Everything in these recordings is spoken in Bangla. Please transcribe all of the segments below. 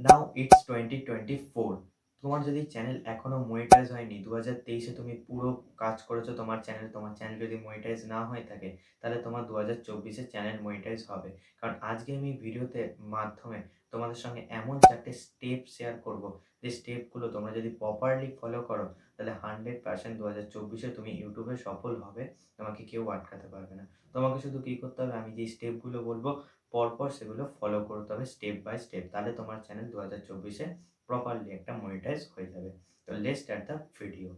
Now it's 2024। তোমার যদি চ্যানেল এখনো মনিটাইজ হয়নি, 2023 তুমি পুরো কাজ করেছো তোমার চ্যানেল যদি মনিটাইজ না হয়ে থাকে, তাহলে তোমার 2024 চ্যানেল মনিটাইজ হবে। কারণ আজকে আমি ভিডিওতে মাধ্যমে তোমাদের সঙ্গে এমন 4 টে স্টেপ শেয়ার করব, যে স্টেপগুলো তোমরা যদি প্রপারলি ফলো করো, তাহলে 100% 2024 তুমি ইউটিউবে সফল হবে। তোমাকে কেউ আটকাতে পারবে না। তোমাকে শুধু কি করতে হবে, আমি যে স্টেপগুলো বলব পরপর সেগুলো ফলো করতে হবে স্টেপ বাই স্টেপ। তাহলে তোমার চ্যানেল 2024 প্রপারলি একটা মনিটাইজ হয়ে যাবে। তো লেটস স্টার্ট দ্য ভিডিও।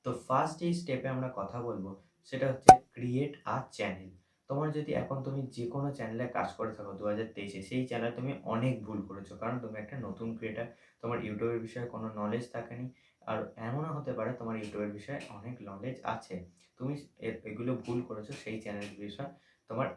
তো ফার্স্ট যে স্টেপে আমরা কথা বলবো, সেটা হচ্ছে ক্রিয়েট আ চ্যানেল। তোমার যদি এখন তুমি যে কোনো চ্যানেলে কাজ করে থাকো 2023 সেই চ্যানেলে তুমি অনেক ভুল করেছো। কারণ তুমি একটা নতুন ক্রিয়েটার, তোমার ইউটিউবের বিষয়ে কোনো নলেজ থাকেনি। আর এমনও হতে পারে তোমার ইউটিউবের বিষয়ে অনেক নলেজ আছে। তুমি এগুলো ভুল করেছো সেই চ্যানেলের বিষয়ে। তোমার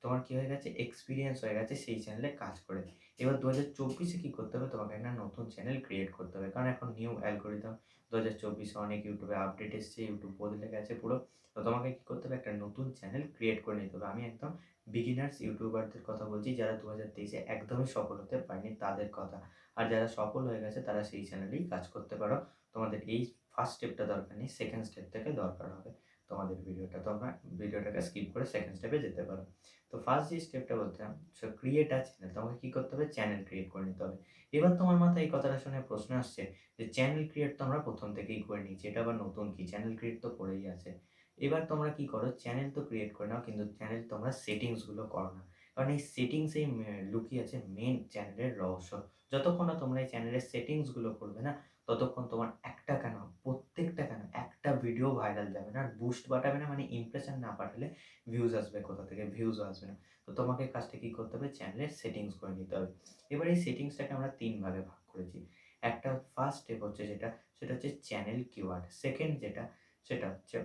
তোমার কি হয়ে গেছে, এক্সপিরিয়েন্স হয়ে গেছে সেই চ্যানেলে কাজ করে। এবার 2024 কি করতে হবে, তোমাকে একটা নতুন চ্যানেল ক্রিয়েট করতে হবে। কারণ এখন নিউ অ্যালগরিদম 2024 অনেক ইউটিউবে আপডেট এসছে, ইউটিউব বদলে গেছে পুরো। তো তোমাকে কি করতে হবে, একটা নতুন চ্যানেল ক্রিয়েট করে নিতে হবে। আমি একদম বিগিনার্স ইউটিউবারদের কথা বলছি, যারা 2023 একদমই সফল হতে পারেনি তাদের কথা। আর যারা সফল হয়ে গেছে তারা সেই চ্যানেলেই কাজ করতে পারো। তোমাদের এই ফার্স্ট স্টেপটা দরকার নেই, সেকেন্ড স্টেপ থেকে দরকার হবে তোমাদের ভিডিওটা। তোমরা ভিডিওটাকে স্কিপ করে সেকেন্ড স্টেপে যেতে পারো। তো ফার্স্ট যে স্টেপটা বলছিলাম, সো ক্রিয়েট আ চ্যানেল। তোমাকে কি করতে হবে, চ্যানেল ক্রিয়েট করে নিতে হবে। এবার তোমার মাথায় এই কথাটা শুনে প্রশ্ন আসছে যে চ্যানেল ক্রিয়েট তো আমরা প্রথম থেকেই করে নিয়েছি, এটা আবার নতুন কি? চ্যানেল ক্রিয়েট তো করেই আছে। এবার তোমরা কি করো, চ্যানেল তো ক্রিয়েট করে নাও, কিন্তু চ্যানেল তোমরা সেটিংস গুলো করো না। কারণ এই সেটিংসেই লুকিয়ে আছে মেন চ্যানেলের রহস্য। যতক্ষণ না তোমরা এই চ্যানেলের সেটিংস গুলো করবে না, ততক্ষণ তোমার একটা কেন, প্রত্যেকটা কেন একটা ভিডিও ভাইরাল যাবে না, আর বুস্ট বাড়াবে না। মানে ইমপ্রেশন না পাঠালে ভিউজ আসবে কোথা থেকে? ভিউজও আসবে না। তো তোমাকে কাজটা কি করতে হবে, চ্যানেলের সেটিংস করে নিতে হবে। এবার এই সেটিংসটাকে আমরা 3 ভাগে ভাগ করেছি। একটা ফার্স্ট স্টেপ হচ্ছে যেটা, সেটা হচ্ছে চ্যানেল কিওয়ার্ড। সেকেন্ড যেটা, সেটা হচ্ছে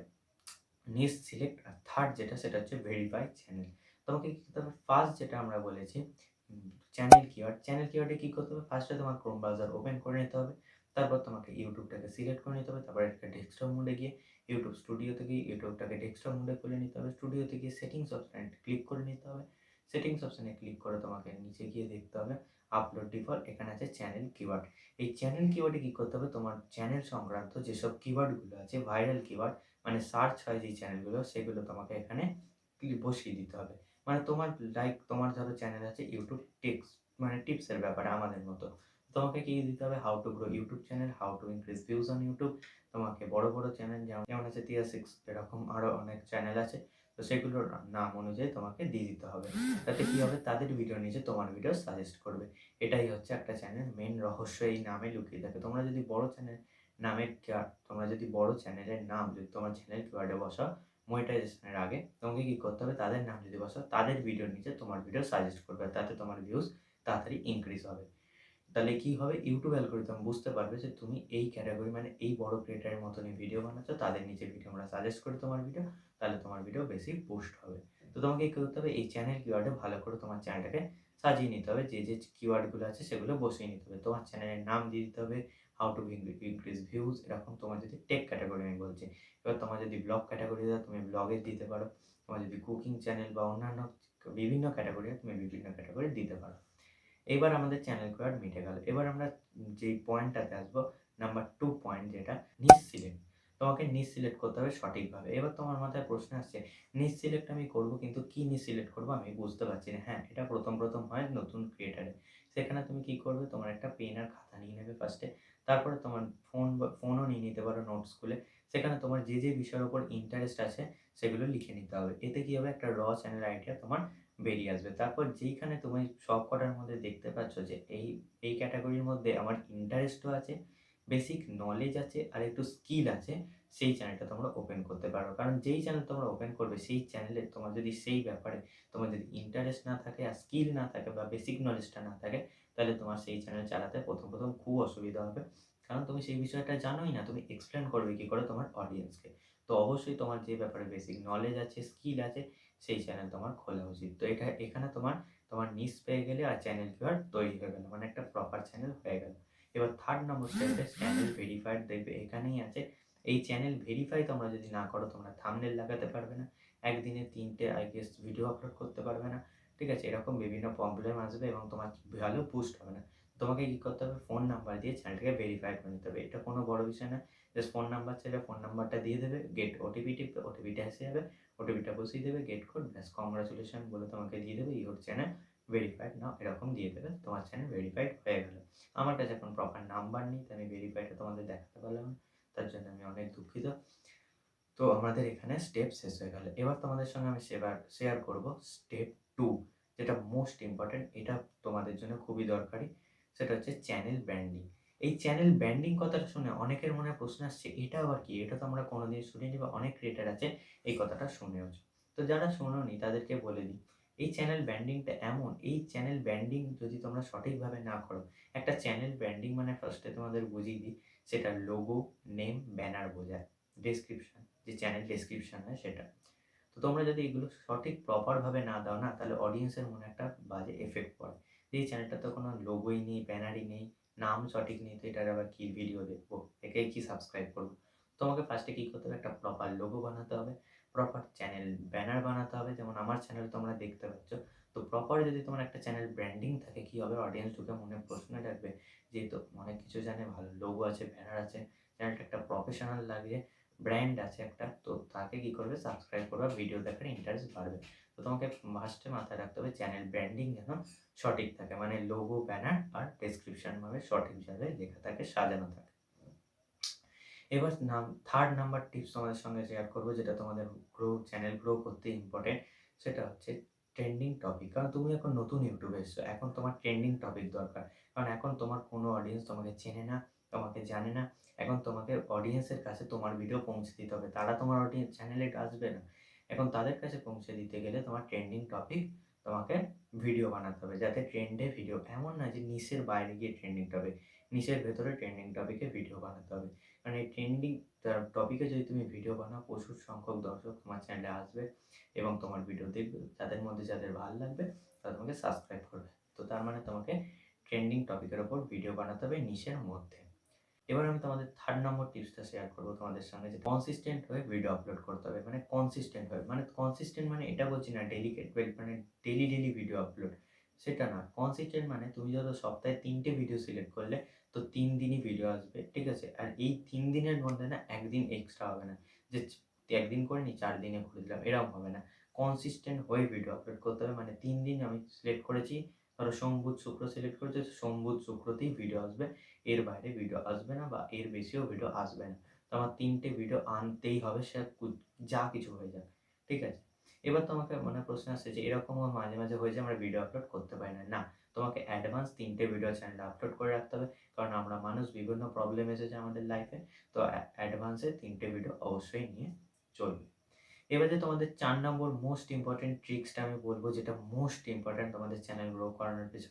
নিশ সিলেক্ট। আর থার্ড যেটা, সেটা হচ্ছে ভেরিফাই চ্যানেল। তোমাকে কি করতে হবে, ফার্স্ট যেটা আমরা বলেছি চ্যানেল কিওয়ার্ড। চ্যানেল কিওয়ার্ডে কি করতে হবে, ফার্স্টে তোমার ক্রোম ব্রাউজার ওপেন করে নিতে হবে। তারপর তোমাকে ইউটিউবটাকে সিলেক্ট করে নিতে হবে। তারপর একটা ডেস্কটপ মোডে গিয়ে ইউটিউব স্টুডিওতে গিয়ে ইউটিউবটাকে ডেস্কটপ মোডে খুলে নিতে হবে। স্টুডিওতে গিয়ে সেটিংস অপশানে ক্লিক করে নিতে হবে। সেটিংস অপশানে ক্লিক করে তোমাকে নিচে গিয়ে দেখতে হবে আপলোড ডিফল্ট, এখানে আছে চ্যানেল কিওয়ার্ড। এই চ্যানেল কিওয়ার্ডে কি করতে হবে, তোমার চ্যানেল সংক্রান্ত যেসব কিওয়ার্ডগুলো আছে, ভাইরাল কিওয়ার্ড, মানে সার্চ হয় যেই চ্যানেলগুলো, সেগুলো তোমাকে এখানে বসিয়ে দিতে হবে। মানে তোমার লাইক তোমার ধরো চ্যানেল আছে ইউটিউব টিপস, মানে টিপসের ব্যাপারে আমাদের মতো। তোমাকে কি দিতে হবে, how to grow YouTube channel, how to increase views on YouTube. তোমাকে বড় বড় চ্যানেল যেমন আছে টিয়া সিক্স, এরকম আরও অনেক চ্যানেল আছে। তো সেগুলোর নাম অনুযায়ী তোমাকে দিয়ে দিতে হবে। তাতে কি হবে, তাদের ভিডিও নিচে তোমার ভিডিও সাজেস্ট করবে। এটাই হচ্ছে একটা চ্যানেল মেন রহস্য, এই নামে লুকিয়ে থাকে। তোমরা যদি বড় চ্যানেলের নাম যদি তোমার চ্যানেল কিওয়ার্ডে বসাও মনিটাইজেশনের আগে, তোমাকে কি করতে হবে, তাদের নাম যদি বসাও, তাদের ভিডিওর নিচে তোমার ভিডিও সাজেস্ট করবে। তাতে তোমার ভিউজ তাড়াতাড়ি ইনক্রিজ হবে। তাহলে কি হবে, ইউটিউব অ্যালগরিদম বুঝতে পারবে যে তুমি এই ক্যাটাগরি, মানে এই বড় ক্রিয়েটারের মতনই ভিডিও বানাচ্ছ, তাদের নিচে ভিডিও আমরা সাজেস্ট করি তোমার ভিডিও, তাহলে তোমার ভিডিও বেশি বুস্ট হবে। তো তোমাকে কি করতে হবে, এই চ্যানেল কিওয়ার্ডে ভালো করে তোমার চ্যানেলটাকে সাজিয়ে নিতে হবে। যে যে কিওয়ার্ডগুলো আছে সেগুলো বসিয়ে নিতে হবে। তোমার চ্যানেলের নাম দিয়ে দিতে হবে, হাউ টু ইনক্রিজ ভিউজ, এরকম। তোমার যদি টেক ক্যাটাগরি আমি বলছি, এবার তোমার যদি ব্লগ ক্যাটাগরি দাও, তুমি ব্লগে দিতে পারো। তোমার যদি কুকিং চ্যানেল বা অন্যান্য বিভিন্ন ক্যাটাগরি, তুমি বিভিন্ন ক্যাটাগরি দিতে পারো। এবার আমাদের চ্যানেল কিওয়ার্ড মিটে গেল। এবার আমরা যেই পয়েন্টটাতে আসবো, নাম্বার 2 পয়েন্ট, যেটা নিশ সিলেক্ট। তোমাকে নিশ সিলেক্ট করতে হবে সঠিকভাবে। এবার তোমার মাথায় প্রশ্ন আসছে, নিশ সিলেক্ট আমি করব, কিন্তু কি নিশ সিলেক্ট করবো আমি বুঝতে পারছি না। হ্যাঁ, এটা প্রথম হয় নতুন ক্রিয়েটারে। সেখানে তুমি কি করবে, তোমার একটা পেন আর খাতা নিয়ে নেবে ফার্স্টে। তারপরে তোমার ফোনও নিয়ে নিতে পারো নোটস খুলে। সেখানে তোমার যে যে বিষয়ের উপর ইন্টারেস্ট আছে সেগুলো লিখে নিতে হবে। এতে কি হবে, একটা চ্যানেল আইডিয়া তোমার বেরিয়ে আসবে। তারপর যেইখানে তুমি সবকটার মধ্যে দেখতে পাচ্ছ যে এই ক্যাটাগরির মধ্যে আমার ইন্টারেস্টও আছে, বেসিক নলেজ আছে, আর একটু স্কিল আছে, সেই চ্যানেলটা তোমরা ওপেন করতে পারো। কারণ যেই চ্যানেল তোমরা ওপেন করবে, সেই চ্যানেলে তোমার যদি সেই ব্যাপারে তোমার যদি ইন্টারেস্ট না থাকে, আর স্কিল না থাকে, বা বেসিক নলেজটা না থাকে, তাহলে তোমার সেই চ্যানেল চালাতে প্রথম খুব অসুবিধা হবে। কারণ তুমি সেই বিষয়টা জানোই না, তুমি এক্সপ্লেন করবে কি করে তোমার অডিয়েন্সকে। তো অবশ্যই তোমার যে ব্যাপারে বেসিক নলেজ আছে, স্কিল আছে, সেই চ্যানেল তোমার খোলা উচিত। তো এখানে তোমার নিশ পেয়ে গেলে, আর চ্যানেল কিওয়ার্ড তৈরি হয়ে গেল, মানে একটা প্রপার চ্যানেল হয়ে গেল। এবার থার্ড নম্বর স্টেপে চ্যানেল ভেরিফাইড দেখবে এখানেই আছে। এই চ্যানেল ভেরিফাই তোমরা যদি না করো, তোমরা থাম্বনেল লাগাতে পারবে না, একদিনে 3টে আই গেস ভিডিও আপলোড করতে পারবে না, ঠিক আছে? এরকম বিভিন্ন প্রবলেম আসবে এবং তোমার ভ্যালু বুস্ট হবে না। তোমাকে কি করতে হবে, ফোন নাম্বার দিয়ে চ্যানেলটাকে ভেরিফাই করে নিতে হবে। এটা কোনো বড় বিষয় না, জাস্ট ফোন নাম্বার চাইলে ফোন নাম্বারটা দিয়ে দেবে, গেট ওটিপি টিপবে, ওটিপিটা এসে যাবে, ওটিপিটা বসিয়ে দেবে, গেট কোড, ব্যাস কংগ্রাচুলেশন বলে তোমাকে দিয়ে দেবে, ইওর চ্যানেল ভেরিফাইড নাও, এরকম দিয়ে দেবে, তোমার চ্যানেল ভেরিফাইড হয়ে গেল। আমার কাছে এখন প্রপার নাম্বার নেই, তাই আমি ভেরিফাইডটা তোমাদের দেখাতে পারলাম না, তার জন্য আমি অনেক দুঃখিত। তো আমাদের এখানে স্টেপ শেষ হয়ে গেল। এবার তোমাদের সঙ্গে আমি শেয়ার করব স্টেপ 2, যেটা মোস্ট ইম্পর্টেন্ট, এটা তোমাদের জন্য খুবই দরকারি, সেটা হচ্ছে চ্যানেল ব্র্যান্ডিং। এই চ্যানেল ব্র্যান্ডিং কথাটা শুনে অনেকের মনে প্রশ্ন আসছে, এটা আবার কি? এটা তো আমরা কোনোদিন শুনিনি, বা অনেক ক্রিয়েটার আছে এই কথাটা শুনেওছে। তো যারা শোনোনি তাদেরকে বলে দিই, এই চ্যানেল ব্র্যান্ডিংটা এমন, এই চ্যানেল ব্র্যান্ডিং যদি তোমরা সঠিকভাবে না করো, একটা চ্যানেল ব্র্যান্ডিং মানে ফার্স্টে তোমাদের বুঝিয়ে দিই, সেটা লোগো, নেম, ব্যানার বোঝায়, ডেসক্রিপশন, যে চ্যানেল ডেসক্রিপশন হয় সেটা। তো তোমরা যদি এগুলো সঠিক প্রপারভাবে না দাও না, তাহলে অডিয়েন্সের মনে একটা বাজে এফেক্ট পড়ে, যে এই চ্যানেলটা তো কোনো লোগোই নেই, ব্যানারই নেই, নাম সঠিক নেই, তো এটার আবার কী ভিডিও দেখবো, একেই কি সাবস্ক্রাইব করবো। তোমাকে ফার্স্টে কী করতে হবে, একটা প্রপার লোগো বানাতে হবে, প্রপার চ্যানেল ব্যানার বানাতে হবে, যেমন আমার চ্যানেল তোমরা দেখতে পাচ্ছ। তো প্রপার যদি তোমার একটা চ্যানেল ব্র্যান্ডিং থাকে, কী হবে, অডিয়েন্স ঢুকে মনে প্রশ্ন রাখবে, যেহেতু অনেক কিছু জানে, ভালো লোগো আছে, ব্যানার আছে, চ্যানেলটা একটা প্রফেশনাল লাগে, ব্র্যান্ড আছে একটা, তো তাকে কী করবে, সাবস্ক্রাইব করবে, ভিডিও দেখার ইন্টারেস্ট বাড়বে। তো তোমাকে ফার্স্টে মাথায় রাখতে হবে চ্যানেল ব্র্যান্ডিং যেন সঠিক থাকে, মানে লোগো, ব্যানার আর ডেসক্রিপশন ভাবে সঠিক জায়গায় লেখা থাকে, সাজানো থাকে। এবার থার্ড নাম্বার টিপস তোমাদের সঙ্গে শেয়ার করবো, যেটা তোমাদের চ্যানেল গ্রো করতে ইম্পর্টেন্ট, সেটা হচ্ছে ট্রেন্ডিং টপিক। কারণ তুমি এখন নতুন ইউটিউবে এসছো, এখন তোমার ট্রেন্ডিং টপিক দরকার, কারণ এখন তোমার কোনো অডিয়েন্স তোমাকে চেনে না, তোমাকে জানে না, এখন তোমাকে অডিয়েন্সের কাছে তোমার ভিডিও পৌঁছে দিতে হবে, তারা তোমার অডিয়েন্স চ্যানেলে আসবে না, এখন তাদের কাছে পৌঁছে দিতে গেলে তোমার ট্রেন্ডিং টপিক, তোমাকে ভিডিও বানাতে হবে, যাতে ট্রেন্ডে ভিডিও, এমন না যে নিশের বাইরে গিয়ে ট্রেন্ডিং টপিক, নিশের ভেতরে ট্রেন্ডিং টপিকে ভিডিও বানাতে হবে। কারণ এই ট্রেন্ডিং টপিকে যদি তুমি ভিডিও বানাও, প্রচুর সংখ্যক দর্শক তোমার চ্যানেলে আসবে এবং তোমার ভিডিও দেখবে, তাদের মধ্যে যাদের ভালো লাগবে তারা তোমাকে সাবস্ক্রাইব করবে। তো তার মানে তোমাকে ট্রেন্ডিং টপিকের ওপর ভিডিও বানাতে হবে নিশের মধ্যে। এবার আমি তোমাদের থার্ড নম্বর টিপসটা শেয়ার করবো তোমাদের সঙ্গে, যে কনসিস্টেন্ট হয়ে ভিডিও আপলোড করতে হবে, মানে কনসিস্টেন্ট হয়ে, মানে কনসিস্টেন্ট মানে এটা বলছি না মানে ডেলি ভিডিও আপলোড, সেটা না। কনসিস্টেন্ট মানে তুমি যত সপ্তাহে 3টে ভিডিও সিলেক্ট করলে, তো 3 দিনই ভিডিও আসবে, ঠিক আছে? আর এই 3 দিনের মধ্যে না একদিন এক্সট্রা হবে না, যে একদিন করিনি 4 দিনে করে দিলাম, এরকম হবে না। কনসিস্টেন্ট হয়ে ভিডিও আপলোড করতে হবে, মানে 3 দিন আমি সিলেক্ট করেছি, ধরো সোম, বুধ, শুক্র সিলেক্ট করেছি, সোম, বুধ, শুক্রতেই ভিডিও আসবে, এর বাইরে ভিডিও আসবে না, বা এর বেশিও ভিডিও আসবে না। তো আমার 3টে ভিডিও আনতেই হবে, সে যা কিছু হয়ে যাক, ঠিক আছে? এবার তোমাকে মনে প্রশ্ন আসছে যে এরকমও মাঝে মাঝে হয়ে যায় আমরা ভিডিও আপলোড করতে পারি না। না, তোমাকে অ্যাডভান্স 3টে ভিডিও চ্যানেলে আপলোড করে রাখতে হবে, কারণ আমরা মানুষ, বিভিন্ন প্রবলেম এসেছে আমাদের লাইফে, তো অ্যাডভান্সে 3টে ভিডিও অবশ্যই নিয়ে চলবে। এবার যে তোমাদের 4 নম্বর মোস্ট ইম্পর্টেন্ট ট্রিক্সটা আমি বলবো, যেটা মোস্ট ইম্পর্টেন্ট তোমাদের চ্যানেল গ্রো করানোর পেছনে,